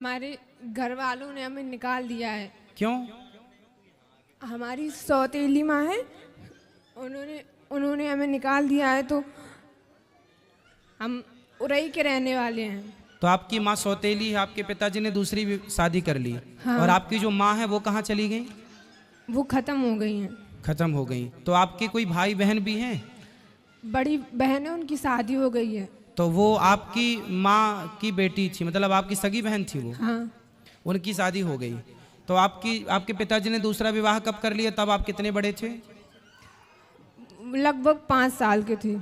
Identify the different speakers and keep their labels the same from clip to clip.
Speaker 1: हमारे घर वालों ने हमें निकाल दिया है।
Speaker 2: क्यों?
Speaker 1: हमारी सौतेली माँ है, उन्होंने उन्होंने हमें निकाल दिया है, तो हम उरई के रहने वाले हैं।
Speaker 2: तो आपकी माँ सौतेली है, आपके पिताजी ने दूसरी भी शादी कर ली।
Speaker 1: हाँ।
Speaker 2: और आपकी जो माँ है वो कहाँ चली गई?
Speaker 1: वो ख़त्म हो गई हैं।
Speaker 2: खत्म हो गई। तो आपके कोई भाई बहन भी हैं?
Speaker 1: बड़ी बहन है, उनकी शादी हो गई है।
Speaker 2: तो वो आपकी माँ की बेटी थी, मतलब आपकी सगी बहन थी वो?
Speaker 1: हाँ।
Speaker 2: उनकी शादी हो गई। तो आपके पिताजी ने दूसरा विवाह कब कर लिया? तब आप कितने बड़े थे?
Speaker 1: लगभग 5 साल के थे।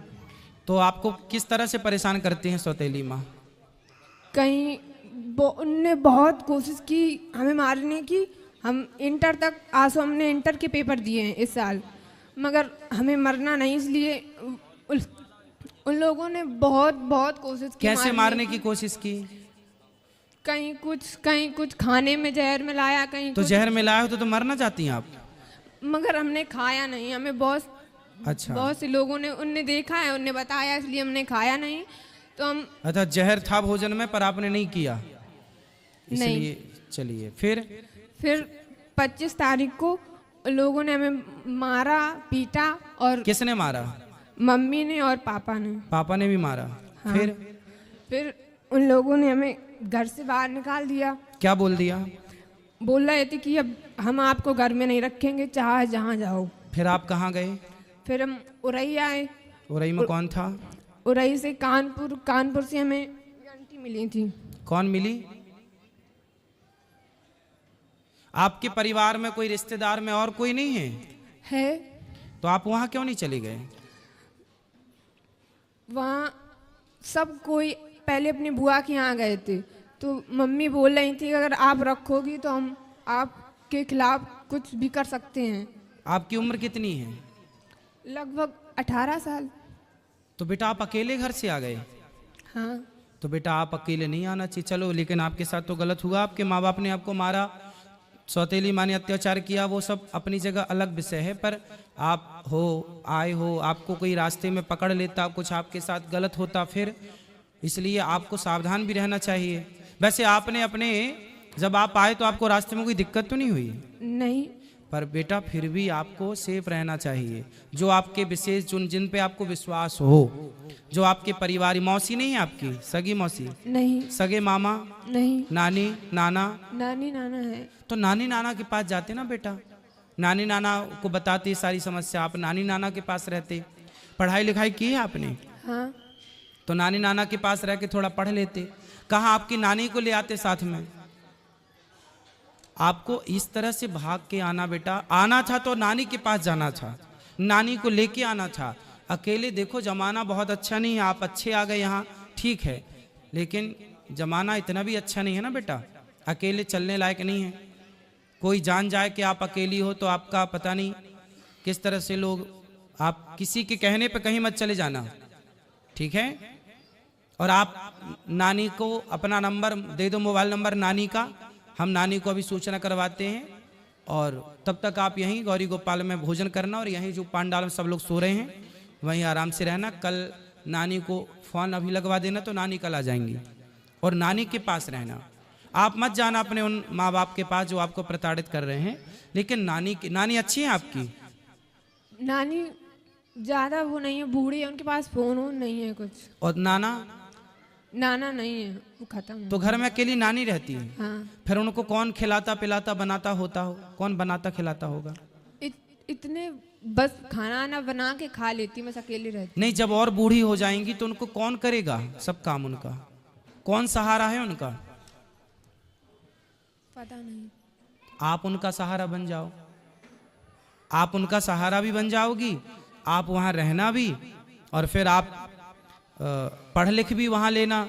Speaker 2: तो आपको किस तरह से परेशान करती हैं सौतेली माँ?
Speaker 1: कहीं उनने बहुत कोशिश की हमें मारने की। हम इंटर तक हमने इंटर के पेपर दिए हैं इस साल, मगर हमें मरना नहीं, इसलिए उन लोगों ने बहुत बहुत कोशिश की।
Speaker 2: कैसे मारने की कोशिश की?
Speaker 1: कहीं कुछ खाने में जहर मिलाया, कहीं
Speaker 2: तो
Speaker 1: कुछ,
Speaker 2: जहर मिलाया हो तो मरना चाहती हैं आप?
Speaker 1: मगर हमने खाया नहीं। हमें
Speaker 2: अच्छा।
Speaker 1: बहुत से लोगों ने उनने देखा है, उनने बताया, इसलिए हमने खाया नहीं। तो हम
Speaker 2: अच्छा, जहर था भोजन में पर आपने नहीं किया, इसलिए। चलिए फिर
Speaker 1: 25 तारीख को लोगों ने हमें मारा, पीटा। और
Speaker 2: किसने मारा?
Speaker 1: मम्मी ने और पापा ने।
Speaker 2: पापा ने भी मारा?
Speaker 1: हाँ।
Speaker 2: फिर
Speaker 1: उन लोगों ने हमें घर से बाहर निकाल दिया।
Speaker 2: क्या बोल दिया?
Speaker 1: बोल रहे थे कि अब हम आपको घर में नहीं रखेंगे, चाहे जहाँ जाओ।
Speaker 2: फिर आप कहाँ गए?
Speaker 1: फिर हम उरई आए।
Speaker 2: उरई में कौन था?
Speaker 1: उरई से कानपुर से हमें आंटी मिली थी।
Speaker 2: कौन मिली? आपके परिवार में कोई रिश्तेदार में और कोई नहीं है? तो आप वहाँ क्यों नहीं चले गए?
Speaker 1: वहाँ सब कोई पहले अपनी बुआ के यहाँ गए थे, तो मम्मी बोल रही थी कि अगर आप रखोगी तो हम आपके खिलाफ कुछ भी कर सकते हैं।
Speaker 2: आपकी उम्र कितनी है?
Speaker 1: लगभग 18 साल।
Speaker 2: तो बेटा आप अकेले घर से आ गए?
Speaker 1: हाँ।
Speaker 2: तो बेटा आप अकेले नहीं आना चाहिए, चलो, लेकिन आपके साथ तो गलत हुआ। आपके माँ बाप ने आपको मारा, सौतेली माँ ने अत्याचार किया, वो सब अपनी जगह अलग विषय है। पर आप आए हो, आपको कोई रास्ते में पकड़ लेता, कुछ आपके साथ गलत होता, फिर इसलिए आपको सावधान भी रहना चाहिए। वैसे आपने जब आप आए तो आपको रास्ते में कोई दिक्कत तो नहीं हुई?
Speaker 1: नहीं।
Speaker 2: पर बेटा फिर भी आपको सेफ रहना चाहिए। जो आपके विशेष जिन पे आपको विश्वास हो, जो आपके परिवार, मौसी नहीं है आपकी? सगी मौसी
Speaker 1: नहीं।
Speaker 2: सगे मामा
Speaker 1: नहीं।
Speaker 2: नानी नाना?
Speaker 1: नानी नाना है।
Speaker 2: तो नानी नाना के पास जाते ना बेटा, नानी नाना को बताते सारी समस्या, आप नानी नाना के पास रहते। पढ़ाई लिखाई की है आपने?
Speaker 1: हाँ।
Speaker 2: तो नानी नाना के पास रह के थोड़ा पढ़ लेते। कहाँ आपकी नानी को ले आते साथ में? आपको इस तरह से भाग के आना बेटा, आना था तो नानी के पास जाना था, नानी को लेके आना था। अकेले देखो जमाना बहुत अच्छा नहीं है, आप अच्छे आ गए यहाँ, ठीक है, लेकिन जमाना इतना भी अच्छा नहीं है ना बेटा, अकेले चलने लायक नहीं है। कोई जान जाए कि आप अकेली हो तो आपका पता नहीं किस तरह से लोग, आप किसी के कहने पे कहीं मत चले जाना, ठीक है? और आप नानी को अपना नंबर दे दो, मोबाइल नंबर नानी का, हम नानी को अभी सूचना करवाते हैं। और तब तक आप यहीं गौरी गोपाल में भोजन करना, और यहीं जो पांडाल में सब लोग सो रहे हैं वहीं आराम से रहना। कल नानी को फ़ोन अभी लगवा देना तो नानी कल आ जाएंगी, और नानी के पास रहना। आप मत जाना अपने उन माँ बाप के पास जो आपको प्रताड़ित कर रहे हैं, लेकिन नानी अच्छी है आपकी?
Speaker 1: नानी ज़्यादा वो नहीं है, बूढ़ी है, उनके पास फोन नहीं है कुछ। और नाना नहीं है, वो खत्म।
Speaker 2: तो घर में अकेली नानी रहती है?
Speaker 1: हाँ।
Speaker 2: फिर उनको कौन खिलाता पिलाता बनाता होता हो? कौन बनाता खिलाता होगा?
Speaker 1: इतने बस खाना आना बना के खा लेती, बस अकेली रहती।
Speaker 2: नहीं, जब और बूढ़ी हो जाएंगी तो उनको कौन करेगा सब काम? उनका कौन सहारा है उनका?
Speaker 1: पता नहीं।
Speaker 2: आप उनका सहारा बन जाओ, आप उनका सहारा भी बन जाओगी, आप वहाँ रहना भी, और फिर आप पढ़ लिख भी वहाँ लेना।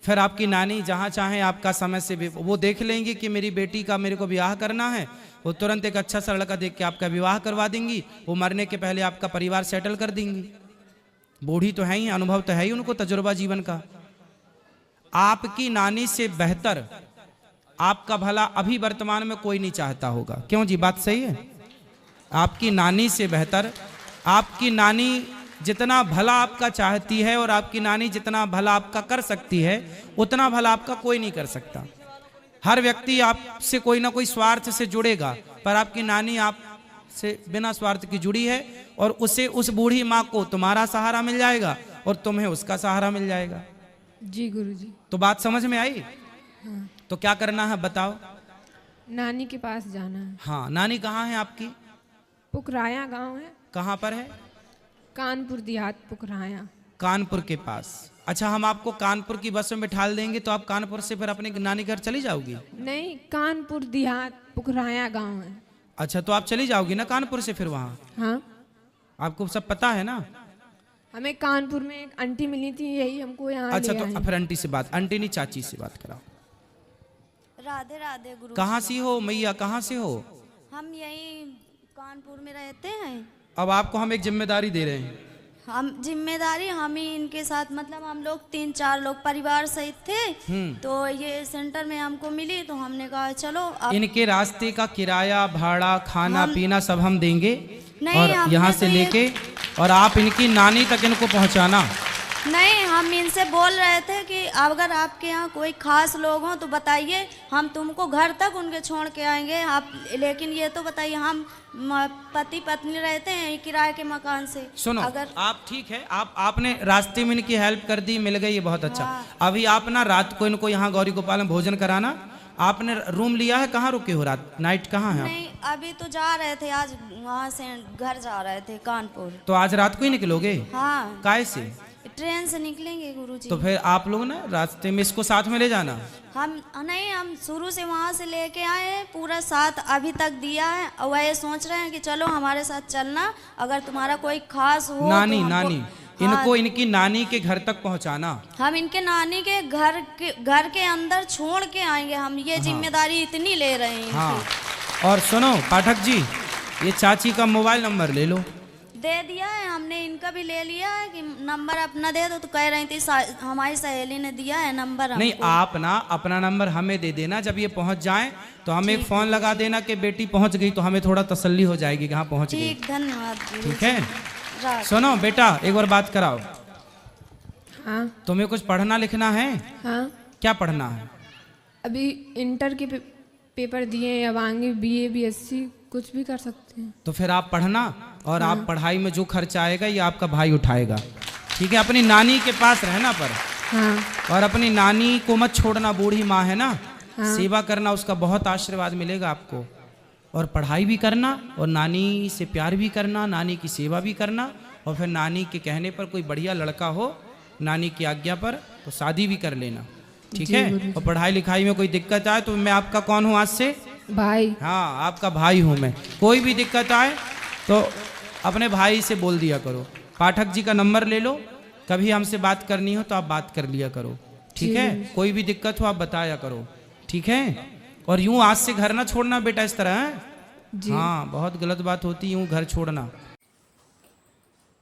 Speaker 2: फिर आपकी नानी जहाँ चाहें आपका समय से भी वो देख लेंगे कि मेरी बेटी का मेरे को ब्याह करना है, वो तुरंत एक अच्छा सा लड़का देख के आपका विवाह करवा देंगी। वो मरने के पहले आपका परिवार सेटल कर देंगी। बूढ़ी तो है ही, अनुभव तो है ही उनको, तजुर्बा जीवन का। आपकी नानी से बेहतर आपका भला अभी वर्तमान में कोई नहीं चाहता होगा, क्यों जी? बात सही है? आपकी नानी से बेहतर, आपकी नानी जितना भला आपका चाहती है और आपकी नानी जितना भला आपका कर सकती है, उतना भला आपका कोई नहीं कर सकता। हर व्यक्ति आपसे कोई ना कोई स्वार्थ से जुड़ेगा, पर आपकी नानी आपसे बिना स्वार्थ की जुड़ी है, और उसे, उस बूढ़ी माँ को तुम्हारा सहारा मिल जाएगा और तुम्हें उसका सहारा मिल जाएगा।
Speaker 1: जी गुरुजी।
Speaker 2: तो बात समझ में आई?
Speaker 1: हाँ।
Speaker 2: तो क्या करना है बताओ?
Speaker 1: नानी के पास जाना है।
Speaker 2: हाँ, नानी कहाँ है आपकी?
Speaker 1: पुकराया गांव है,
Speaker 2: कहाँ पर है?
Speaker 1: कानपुर देहात पुकराया।
Speaker 2: कानपुर के पास। अच्छा, हम आपको कानपुर की बस में बिठा देंगे तो आप कानपुर से फिर अपने नानी घर चली जाओगी?
Speaker 1: नहीं, कानपुर देहात पुकराया गांव है।
Speaker 2: अच्छा, तो आप चली जाओगी ना कानपुर से फिर वहाँ?
Speaker 1: हाँ,
Speaker 2: आपको सब पता है ना?
Speaker 1: हमें कानपुर में एक आंटी मिली थी, यही हमको यहाँ
Speaker 2: अच्छा,
Speaker 1: ले
Speaker 2: तो
Speaker 1: आए।
Speaker 2: फिर आंटी से बात, आंटी नहीं चाची से बात कराओ।
Speaker 3: राधे राधे गुरु।
Speaker 2: कहाँ से हो मैया, कहाँ से हो?
Speaker 3: हम यही कानपुर में रहते हैं।
Speaker 2: अब आपको हम एक जिम्मेदारी दे रहे हैं।
Speaker 3: हम जिम्मेदारी हम ही इनके साथ, मतलब हम लोग 3-4 लोग परिवार सहित थे, तो ये सेंटर में हमको मिली तो हमने कहा चलो अब
Speaker 2: इनके रास्ते का किराया, भाड़ा, खाना पीना सब हम देंगे,
Speaker 3: नहीं,
Speaker 2: और
Speaker 3: हमने
Speaker 2: यहाँ
Speaker 3: तो
Speaker 2: से
Speaker 3: ये-
Speaker 2: लेके और आप इनकी नानी तक इनको पहुँचाना।
Speaker 3: नहीं, हम इनसे बोल रहे थे कि अगर आपके यहाँ कोई खास लोग हों तो बताइए, हम तुमको घर तक उनके छोड़ के आएंगे। आप लेकिन ये तो बताइए, हम पति पत्नी रहते हैं किराए के मकान से।
Speaker 2: सुनो,
Speaker 3: अगर
Speaker 2: आप ठीक है, आपने रास्ते में इनकी हेल्प कर दी, मिल गई, ये बहुत अच्छा। अभी आप ना रात को इनको यहाँ गौरी गोपाल में भोजन कराना। आपने रूम लिया है? कहाँ रुके हो रात, नाइट कहाँ है आप?
Speaker 3: नहीं, अभी तो जा रहे थे, आज वहाँ से घर जा रहे थे कानपुर।
Speaker 2: तो आज रात को ही निकलोगे?
Speaker 3: हाँ,
Speaker 2: काय से?
Speaker 3: ट्रेन से निकलेंगे गुरुजी।
Speaker 2: तो फिर आप लोग ना रास्ते में इसको साथ में ले जाना।
Speaker 3: हम नहीं, हम शुरू से वहाँ से लेके आए हैं, पूरा साथ अभी तक दिया है, और वह ये सोच रहे हैं कि चलो हमारे साथ चलना, अगर तुम्हारा कोई खास हो
Speaker 2: नानी,
Speaker 3: तो हमको-
Speaker 2: नानी,
Speaker 3: हाँ,
Speaker 2: इनको इनकी नानी के घर तक पहुंचाना।
Speaker 3: हम इनके नानी के घर के अंदर छोड़ के आएंगे। हम ये जिम्मेदारी इतनी ले रहे हैं
Speaker 2: हाँ,
Speaker 3: इनकी।
Speaker 2: और सुनो पाठक जी, ये चाची का मोबाइल नंबर ले लो।
Speaker 3: दे दिया है हमने, इनका भी ले लिया है कि नंबर अपना दे दो, तो कह रही थी हमारी सहेली ने दिया है नंबर हमको।
Speaker 2: नहीं, आप ना अपना नंबर हमें दे देना, जब ये पहुंच जाए तो हमें एक फोन लगा देना कि बेटी पहुंच गई, तो हमें थोड़ा तसल्ली हो जाएगी कि हाँ पहुंच गई।
Speaker 3: ठीक, धन्यवाद गुरु।
Speaker 2: ठीक है,
Speaker 3: राधे।
Speaker 2: सुनो बेटा, एक बार बात कराओ,
Speaker 1: हाँ
Speaker 2: तुम्हें कुछ पढ़ना लिखना है?
Speaker 1: हाँ,
Speaker 2: क्या पढ़ना है?
Speaker 1: अभी इंटर के पेपर दिए हैं, अब आगे BA BSc कुछ भी कर सकते हैं।
Speaker 2: तो फिर आप पढ़ना, और आप पढ़ाई में जो खर्चा आएगा ये आपका भाई उठाएगा। ठीक है, अपनी नानी के पास रहना पर,
Speaker 1: हाँ
Speaker 2: और अपनी नानी को मत छोड़ना, बूढ़ी माँ है ना, सेवा करना, उसका बहुत आशीर्वाद मिलेगा आपको। और पढ़ाई भी करना, और नानी से प्यार भी करना, नानी की सेवा भी करना, और फिर नानी के कहने पर कोई बढ़िया लड़का हो, नानी की आज्ञा पर, तो शादी भी कर लेना। ठीक है, और पढ़ाई लिखाई में कोई दिक्कत आए तो मैं आपका कौन हूँ आज से?
Speaker 1: भाई।
Speaker 2: हाँ, आपका भाई हूँ मैं। कोई भी दिक्कत आए तो अपने भाई से बोल दिया करो। पाठक जी का नंबर ले लो, कभी हमसे बात करनी हो तो आप बात कर लिया करो। ठीक है, कोई भी दिक्कत हो आप बताया करो। ठीक है, और यूं आज से घर ना छोड़ना बेटा इस तरह है? हाँ, बहुत गलत बात होती है यूं घर छोड़ना।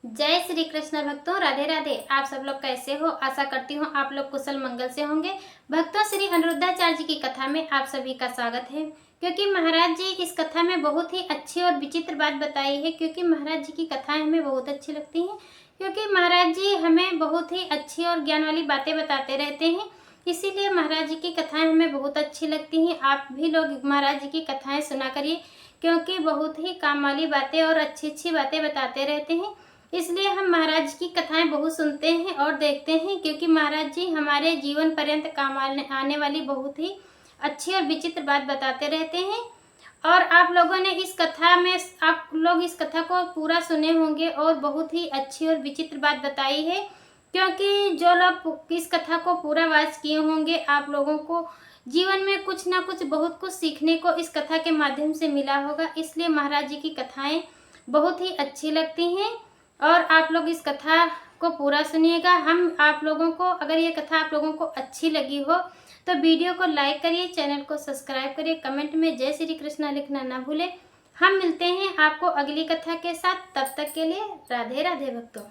Speaker 4: जय श्री कृष्ण भक्तों, राधे राधे। आप सब लोग कैसे हो? आशा करती हूँ आप लोग कुशल मंगल से होंगे। भक्तों, श्री अनिरुद्धाचार्य जी की कथा में आप सभी का स्वागत है। क्योंकि महाराज जी इस कथा में बहुत ही अच्छी और विचित्र बात बताई है, क्योंकि महाराज जी की कथाएं हमें बहुत अच्छी लगती हैं, क्योंकि महाराज जी हमें बहुत ही अच्छी और ज्ञान वाली बातें बताते रहते हैं। इसीलिए महाराज जी की कथाएं हमें बहुत अच्छी लगती हैं। आप भी लोग महाराज जी की कथाएं सुना करिए, क्योंकि बहुत ही काम वाली बातें और अच्छी अच्छी बातें बताते रहते हैं। इसलिए हम महाराज जी की कथाएं बहुत सुनते हैं और देखते हैं, क्योंकि महाराज जी हमारे जीवन पर्यंत काम आने वाली बहुत ही अच्छी और विचित्र बात बताते रहते हैं। और आप लोगों ने इस कथा में, आप लोग इस कथा को पूरा सुने होंगे और बहुत ही अच्छी और विचित्र बात बताई है, क्योंकि जो लोग इस कथा को पूरा वाच किए होंगे, आप लोगों को जीवन में कुछ ना कुछ बहुत कुछ सीखने को इस कथा के माध्यम से मिला होगा। इसलिए महाराज जी की कथाएं बहुत ही अच्छी लगती हैं और आप लोग इस कथा को पूरा सुनिएगा। हम आप लोगों को, अगर ये कथा आप लोगों को अच्छी लगी हो तो वीडियो को लाइक करिए, चैनल को सब्सक्राइब करिए, कमेंट में जय श्री कृष्णा लिखना ना भूलें। हम मिलते हैं आपको अगली कथा के साथ, तब तक के लिए राधे राधे भक्तों।